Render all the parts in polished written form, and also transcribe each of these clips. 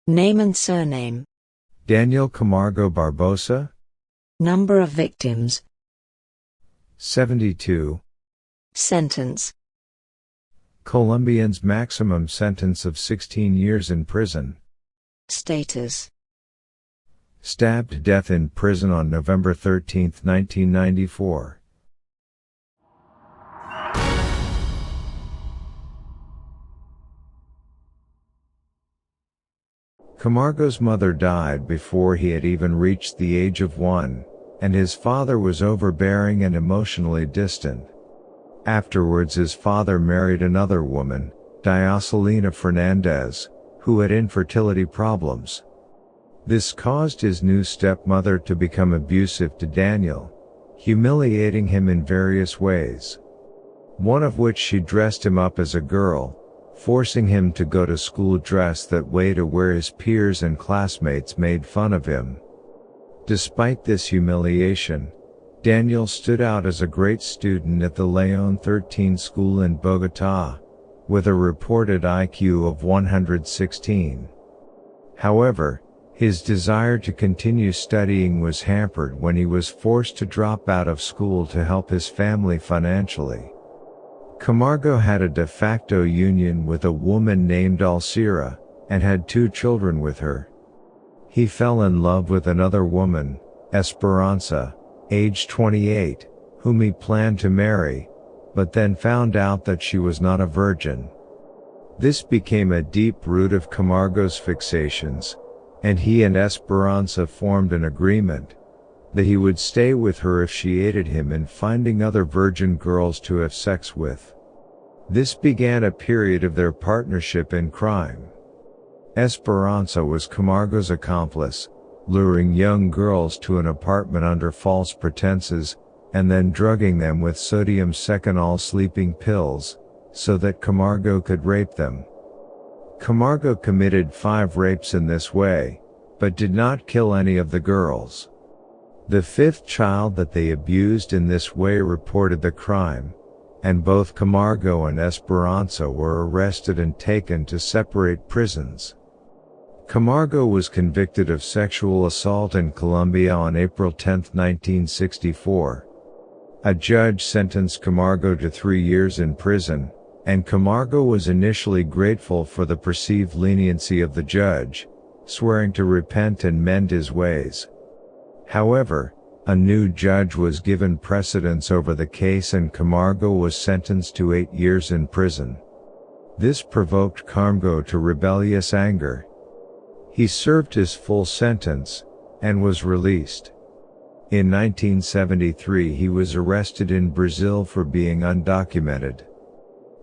Name and surname. Daniel Camargo Barbosa. Number of victims. 72. Sentence. Colombian's maximum sentence of 16 years in prison. Status. Stabbed to death in prison on November 13, 1994. Camargo's mother died before he had even reached the age of 1, and his father was overbearing and emotionally distant. Afterwards his father married another woman, Dioselina Fernandez, who had infertility problems. This caused his new stepmother to become abusive to Daniel, humiliating him in various ways. One of which she dressed him up as a girl, forcing him to go to school dressed that way to where his peers and classmates made fun of him. Despite this humiliation, Daniel stood out as a great student at the Leon 13 school in Bogotá, with a reported IQ of 116. However, his desire to continue studying was hampered when he was forced to drop out of school to help his family financially. Camargo had a de facto union with a woman named Alcira, and had 2 children with her. He fell in love with another woman, Esperanza, aged 28, whom he planned to marry, but then found out that she was not a virgin. This became a deep root of Camargo's fixations, and he and Esperanza formed an agreement that he would stay with her if she aided him in finding other virgin girls to have sex with. This began a period of their partnership in crime. Esperanza was Camargo's accomplice, luring young girls to an apartment under false pretenses, and then drugging them with sodium seconal sleeping pills, so that Camargo could rape them. Camargo committed 5 rapes in this way, but did not kill any of the girls. The 5th child that they abused in this way reported the crime, and both Camargo and Esperanza were arrested and taken to separate prisons. Camargo was convicted of sexual assault in Colombia on April 10, 1964. A judge sentenced Camargo to 3 years in prison, and Camargo was initially grateful for the perceived leniency of the judge, swearing to repent and mend his ways. However, a new judge was given precedence over the case and Camargo was sentenced to 8 years in prison. This provoked Camargo to rebellious anger. He served his full sentence, and was released. In 1973 he was arrested in Brazil for being undocumented.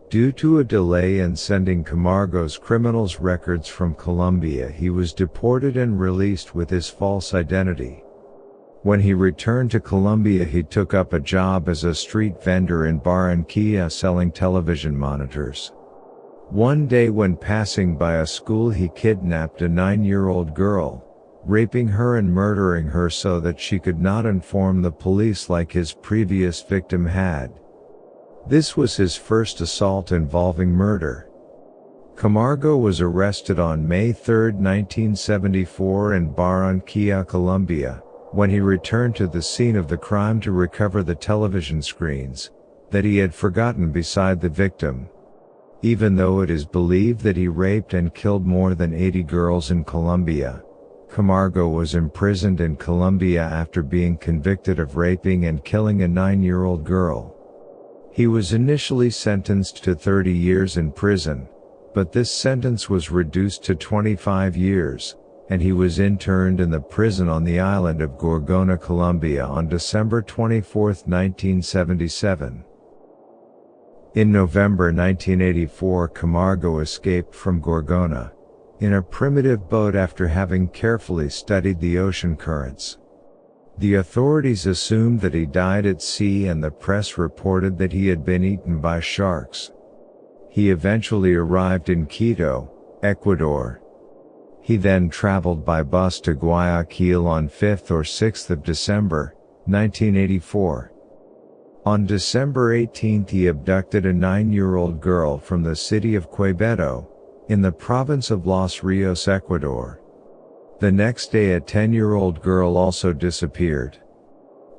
Due to a delay in sending Camargo's criminals records from Colombia, he was deported and released with his false identity. When he returned to Colombia, he took up a job as a street vendor in Barranquilla selling television monitors. One day when passing by a school, he kidnapped a 9-year-old girl, raping her and murdering her so that she could not inform the police like his previous victim had. This was his first assault involving murder. Camargo was arrested on May 3, 1974 in Barranquilla, Colombia, when he returned to the scene of the crime to recover the television screens that he had forgotten beside the victim. Even though it is believed that he raped and killed more than 80 girls in Colombia, Camargo was imprisoned in Colombia after being convicted of raping and killing a 9-year-old girl. He was initially sentenced to 30 years in prison, but this sentence was reduced to 25 years, and he was interned in the prison on the island of Gorgona, Colombia on December 24, 1977. In November 1984, Camargo escaped from Gorgona in a primitive boat after having carefully studied the ocean currents. The authorities assumed that he died at sea, and the press reported that he had been eaten by sharks. He eventually arrived in Quito, Ecuador. He then traveled by bus to Guayaquil on 5th or 6th of December, 1984. On December 18 he abducted a 9-year-old girl from the city of Quevedo, in the province of Los Rios, Ecuador. The next day a 10-year-old girl also disappeared.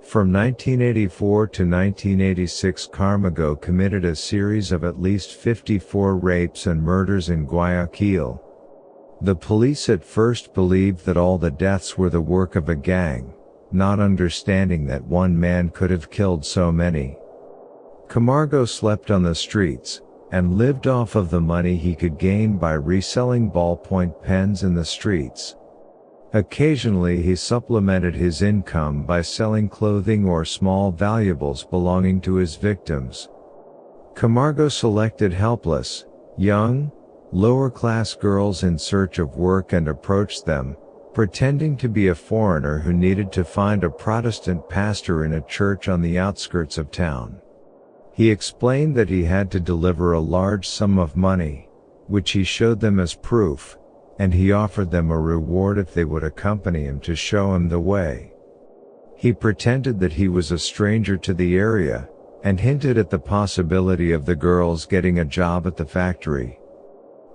From 1984 to 1986, Camargo committed a series of at least 54 rapes and murders in Guayaquil. The police at first believed that all the deaths were the work of a gang, not understanding that one man could have killed so many. Camargo slept on the streets, and lived off of the money he could gain by reselling ballpoint pens in the streets. Occasionally he supplemented his income by selling clothing or small valuables belonging to his victims. Camargo selected helpless, young, lower-class girls in search of work and approached them, pretending to be a foreigner who needed to find a Protestant pastor in a church on the outskirts of town. He explained that he had to deliver a large sum of money, which he showed them as proof, and he offered them a reward if they would accompany him to show him the way. He pretended that he was a stranger to the area, and hinted at the possibility of the girls getting a job at the factory.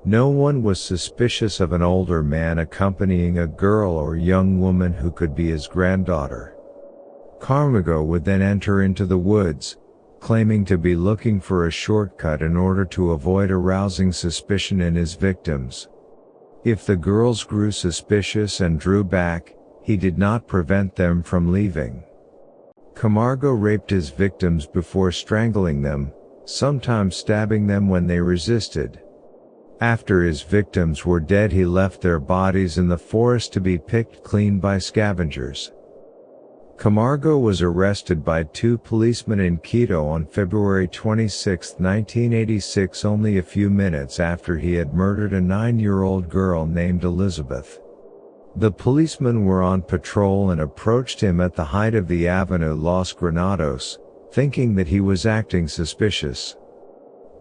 No one was suspicious of an older man accompanying a girl or young woman who could be his granddaughter. Camargo would then enter into the woods, claiming to be looking for a shortcut in order to avoid arousing suspicion in his victims. If the girls grew suspicious and drew back, he did not prevent them from leaving. Camargo raped his victims before strangling them, sometimes stabbing them when they resisted. After his victims were dead, he left their bodies in the forest to be picked clean by scavengers. Camargo was arrested by 2 policemen in Quito on February 26, 1986, only a few minutes after he had murdered a 9-year-old girl named Elizabeth. The policemen were on patrol and approached him at the height of the Avenue Los Granados, thinking that he was acting suspicious.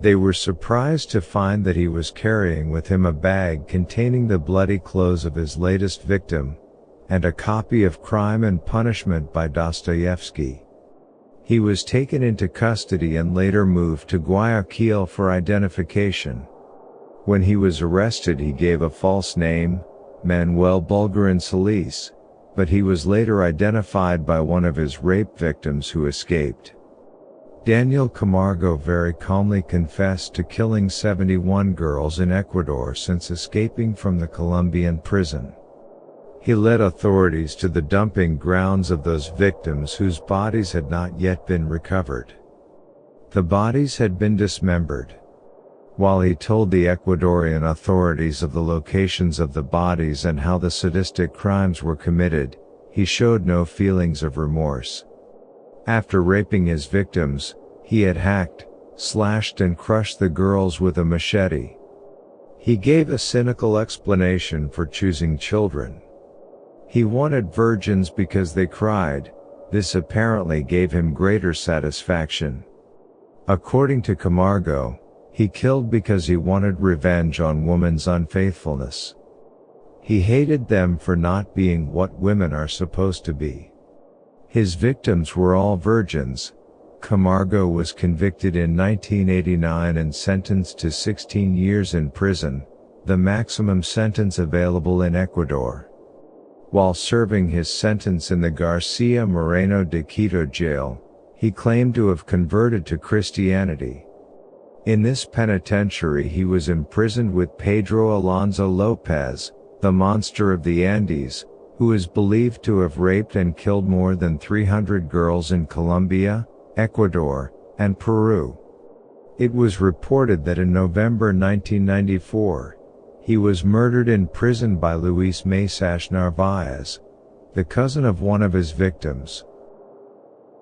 They were surprised to find that he was carrying with him a bag containing the bloody clothes of his latest victim, and a copy of Crime and Punishment by Dostoevsky. He was taken into custody and later moved to Guayaquil for identification. When he was arrested, he gave a false name, Manuel Bulgarin Solis, but he was later identified by one of his rape victims who escaped. Daniel Camargo very calmly confessed to killing 71 girls in Ecuador since escaping from the Colombian prison. He led authorities to the dumping grounds of those victims whose bodies had not yet been recovered. The bodies had been dismembered. While he told the Ecuadorian authorities of the locations of the bodies and how the sadistic crimes were committed, he showed no feelings of remorse. After raping his victims, he had hacked, slashed and crushed the girls with a machete. He gave a cynical explanation for choosing children. He wanted virgins because they cried. This apparently gave him greater satisfaction. According to Camargo, he killed because he wanted revenge on women's unfaithfulness. He hated them for not being what women are supposed to be. His victims were all virgins. Camargo was convicted in 1989 and sentenced to 16 years in prison, the maximum sentence available in Ecuador. While serving his sentence in the Garcia Moreno de Quito jail, he claimed to have converted to Christianity. In this penitentiary he was imprisoned with Pedro Alonso Lopez, the monster of the Andes, who is believed to have raped and killed more than 300 girls in Colombia, Ecuador, and Peru. It was reported that in November 1994, he was murdered in prison by Luis Mesas Narvaez, the cousin of one of his victims.